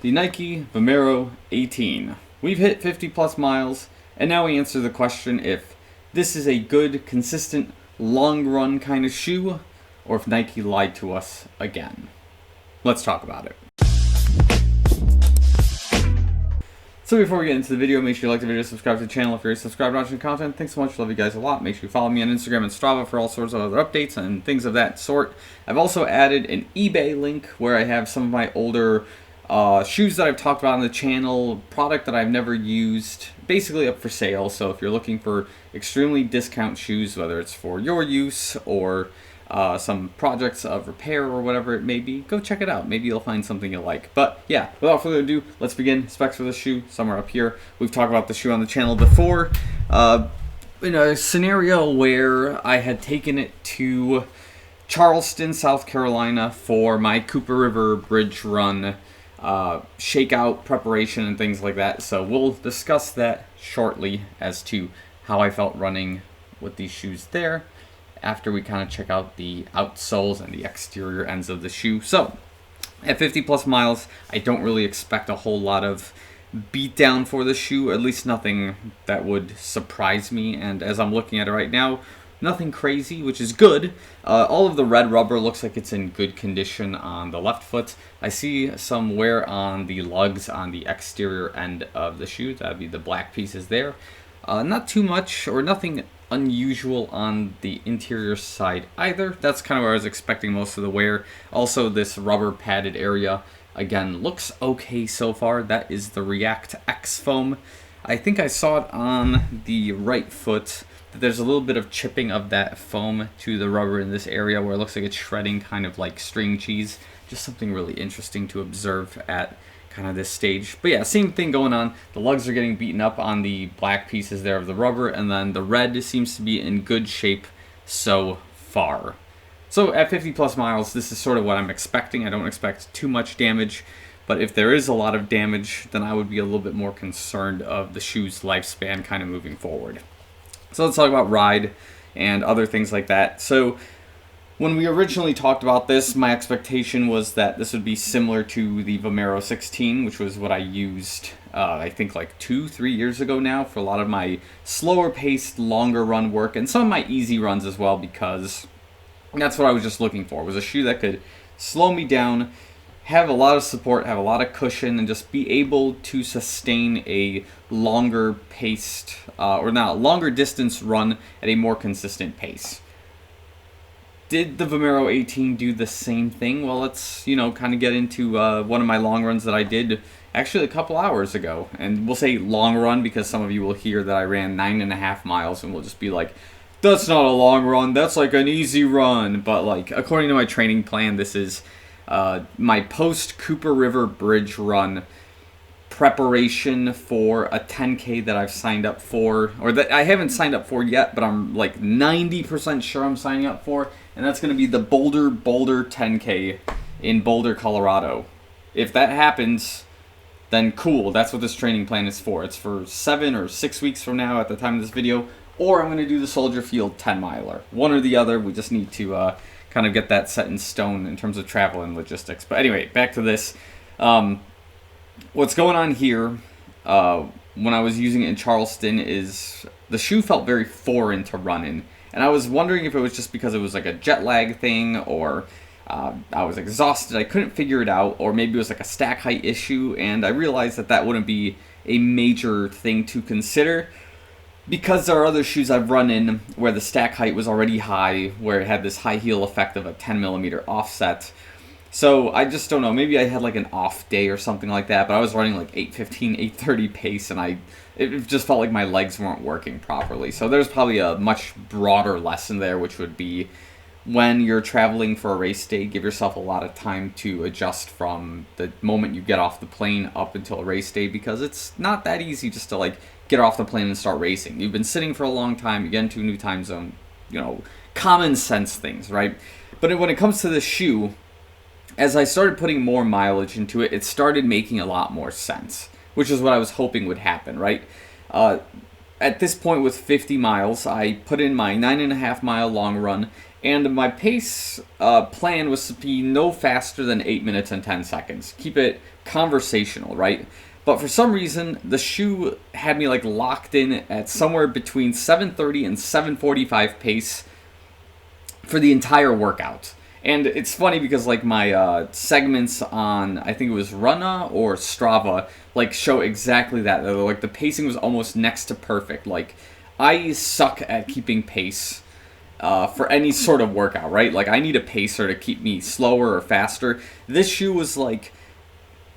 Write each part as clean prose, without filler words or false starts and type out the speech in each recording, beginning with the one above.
the Nike Vomero 18. We've hit 50 plus miles, and now we answer the question if this is a good, consistent, long run kind of shoe, or if Nike lied to us again. Let's talk about it. So before we get into the video, make sure you like the video, subscribe to the channel if you're subscribed watching the content. Thanks so much, love you guys a lot. Make sure you follow me on Instagram and Strava for all sorts of other updates and things of that sort. I've also added an eBay link where I have some of my older shoes that I've talked about on the channel, product that I've never used, basically up for sale. So if you're looking for extremely discount shoes, whether it's for your use or some projects of repair or whatever it may be, go check it out. Maybe you'll find something you like. But yeah, without further ado, let's begin. Specs for the shoe, somewhere up here. We've talked about the shoe on the channel before. In a scenario where I had taken it to Charleston, South Carolina for my Cooper River Bridge Run shakeout preparation and things like that. So we'll discuss that shortly as to how I felt running with these shoes there after we kind of check out the outsoles and the exterior ends of the shoe. So at 50 plus miles, I don't really expect a whole lot of beat down for the shoe, at least nothing that would surprise me. And as I'm looking at it right now, nothing crazy, which is good. All of the red rubber looks like it's in good condition on the left foot. I see some wear on the lugs on the exterior end of the shoe. That'd be the black pieces there. Not too much or nothing unusual on the interior side either. That's kind of where I was expecting most of the wear. Also, this rubber padded area, again, looks okay so far. That is the React X foam. I think I saw it on the right foot. There's a little bit of chipping of that foam to the rubber in this area where it looks like it's shredding, kind of like string cheese. Just something really interesting to observe at kind of this stage. But yeah, same thing going on. The lugs are getting beaten up on the black pieces there of the rubber, and then the red seems to be in good shape so far. So at 50 plus miles, this is sort of what I'm expecting. I don't expect too much damage, but if there is a lot of damage, then I would be a little bit more concerned of the shoe's lifespan kind of moving forward. So let's talk about ride and other things like that. So when we originally talked about this, my expectation was that this would be similar to the Vomero 16, which was what I used, I think like 2-3 years ago now for a lot of my slower paced, longer run work and some of my easy runs as well, because that's what I was just looking for, was a shoe that could slow me down, have a lot of support, have a lot of cushion, and just be able to sustain a longer paced, longer distance run at a more consistent pace. Did the Vomero 18 do the same thing? Well, let's, kind of get into one of my long runs that I did actually a couple hours ago. And we'll say long run because some of you will hear that I ran 9.5 miles and we'll just be like, that's not a long run, that's like an easy run. But like, according to my training plan, this is my post Cooper River Bridge Run preparation for a 10K that I've signed up for, or that I haven't signed up for yet, but I'm like 90% sure I'm signing up for, and that's going to be the Boulder 10K in Boulder, Colorado. If that happens, then cool, that's what this training plan is for. It's for 7 or 6 weeks from now at the time of this video, or I'm going to do the Soldier Field 10 miler. One or the other, we just need to kind of get that set in stone in terms of travel and logistics. But anyway, back to this. What's going on here, when I was using it in Charleston, is the shoe felt very foreign to run in. And I was wondering if it was just because it was like a jet lag thing, or I was exhausted, I couldn't figure it out, or maybe it was like a stack height issue, and I realized that that wouldn't be a major thing to consider, because there are other shoes I've run in where the stack height was already high, where it had this high heel effect of a 10mm offset. So I just don't know, maybe I had like an off day or something like that, but I was running like 8:15, 8:30 pace, and it just felt like my legs weren't working properly. So there's probably a much broader lesson there, which would be when you're traveling for a race day, give yourself a lot of time to adjust from the moment you get off the plane up until a race day, because it's not that easy just to like get off the plane and start racing. You've been sitting for a long time, you get into a new time zone, common sense things, right? But when it comes to this shoe, as I started putting more mileage into it, it started making a lot more sense, which is what I was hoping would happen, right? At this point with 50 miles, I put in my 9.5 mile long run, And my pace plan was to be no faster than 8 minutes and 10 seconds. Keep it conversational, right? But for some reason, the shoe had me like locked in at somewhere between 7:30 and 7:45 pace for the entire workout. And it's funny because like my segments on, I think it was Runna or Strava, like show exactly that. Like the pacing was almost next to perfect. Like I suck at keeping pace for any sort of workout, right? Like I need a pacer to keep me slower or faster. This shoe was like,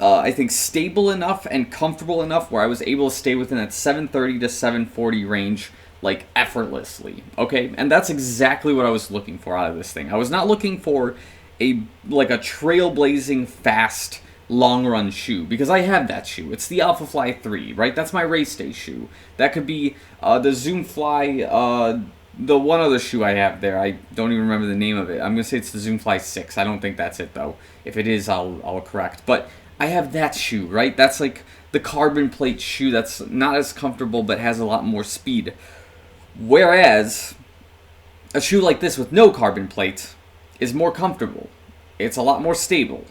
I think stable enough and comfortable enough where I was able to stay within that 7:30 to 7:40 range like effortlessly, okay? And that's exactly what I was looking for out of this thing. I was not looking for a trailblazing fast long run shoe, because I have that shoe. It's the Alpha Fly 3, right? That's my race day shoe. That could be the Zoom Fly, the one other shoe I have there. I don't even remember the name of it. I'm gonna say it's the Zoom Fly 6. I don't think that's it though. If it is, I'll correct. But I have that shoe, right? That's like the carbon plate shoe that's not as comfortable but has a lot more speed. Whereas a shoe like this with no carbon plate is more comfortable. It's a lot more stable.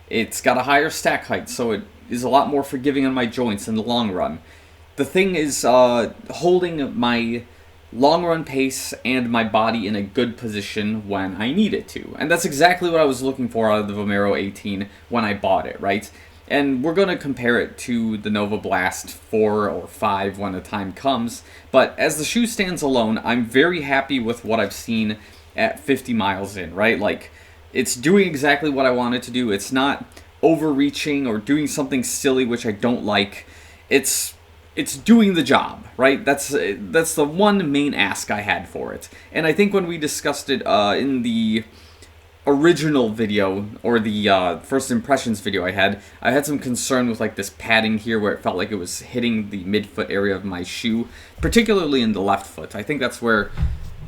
It's got a higher stack height, so it is a lot more forgiving on my joints in the long run. The thing is holding my long run pace and my body in a good position when I need it to. And that's exactly what I was looking for out of the Vomero 18 when I bought it, right? And we're going to compare it to the Nova Blast 4 or 5 when the time comes. But as the shoe stands alone, I'm very happy with what I've seen at 50 miles in, right? Like, it's doing exactly what I want it to do. It's not overreaching or doing something silly, which I don't like. It's doing the job, right? That's the one main ask I had for it. And I think when we discussed it in the original video, or the first impressions video I had some concern with like this padding here where it felt like it was hitting the midfoot area of my shoe, particularly in the left foot. I think that's where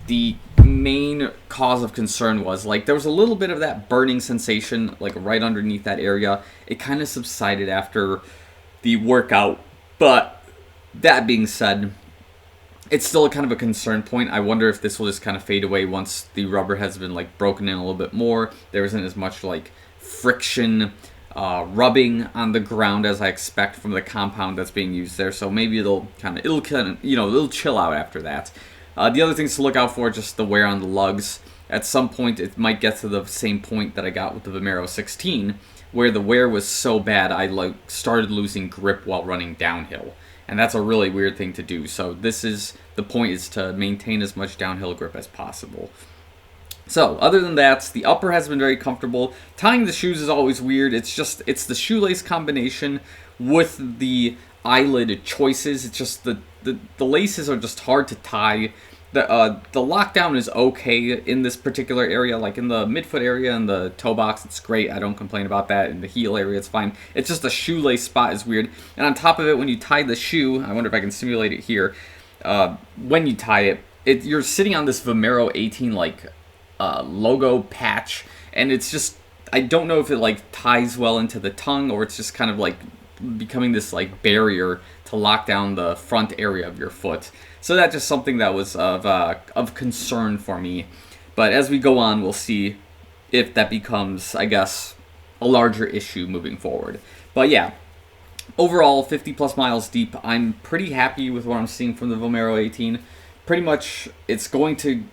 the main cause of concern was. Like there was a little bit of that burning sensation like right underneath that area. It kind of subsided after the workout, but that being said, it's still kind of a concern point. I wonder if this will just kind of fade away once the rubber has been like broken in a little bit more. There isn't as much like friction rubbing on the ground as I expect from the compound that's being used there. So maybe it'll chill out after that. The other things to look out for, just the wear on the lugs. At some point, it might get to the same point that I got with the Vomero 16, where the wear was so bad I like started losing grip while running downhill. And that's a really weird thing to do. So the point is to maintain as much downhill grip as possible. So other than that, the upper has been very comfortable. Tying the shoes is always weird. It's the shoelace combination with the eyelid choices. It's just the laces are just hard to tie. The lockdown is okay in this particular area, like in the midfoot area and the toe box, it's great. I don't complain about that. In the heel area, it's fine. It's just the shoelace spot is weird. And on top of it, when you tie the shoe, I wonder if I can simulate it here. When you tie it, you're sitting on this Vomero 18 like logo patch, and it's just, I don't know if it like ties well into the tongue or it's just kind of like becoming this like barrier to lock down the front area of your foot. So that's just something that was of concern for me. But as we go on, we'll see if that becomes, I guess, a larger issue moving forward. But yeah, overall, 50 plus miles deep, I'm pretty happy with what I'm seeing from the Vomero 18. Pretty much, it's going to,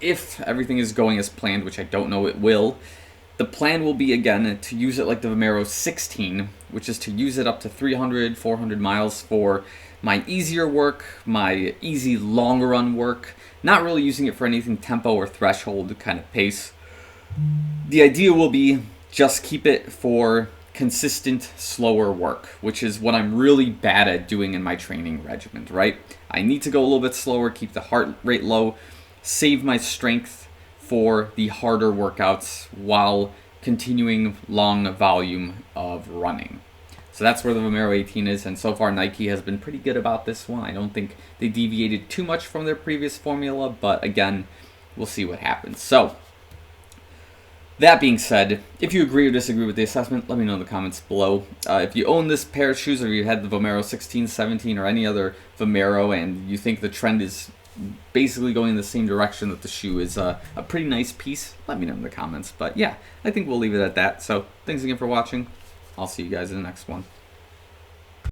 if everything is going as planned, which I don't know it will, the plan will be, again, to use it like the Vomero 16, which is to use it up to 300, 400 miles for my easier work, my easy long run work, not really using it for anything tempo or threshold kind of pace. The idea will be just keep it for consistent, slower work, which is what I'm really bad at doing in my training regimen, right? I need to go a little bit slower, keep the heart rate low, save my strength for the harder workouts while continuing long volume of running. So that's where the Vomero 18 is, and so far Nike has been pretty good about this one. I don't think they deviated too much from their previous formula, but again, we'll see what happens. So, that being said, if you agree or disagree with the assessment, let me know in the comments below. If you own this pair of shoes, or you had the Vomero 16, 17, or any other Vomero, and you think the trend is basically going in the same direction that the shoe is a pretty nice piece, let me know in the comments. But yeah, I think we'll leave it at that. So thanks again for watching. I'll see you guys in the next one.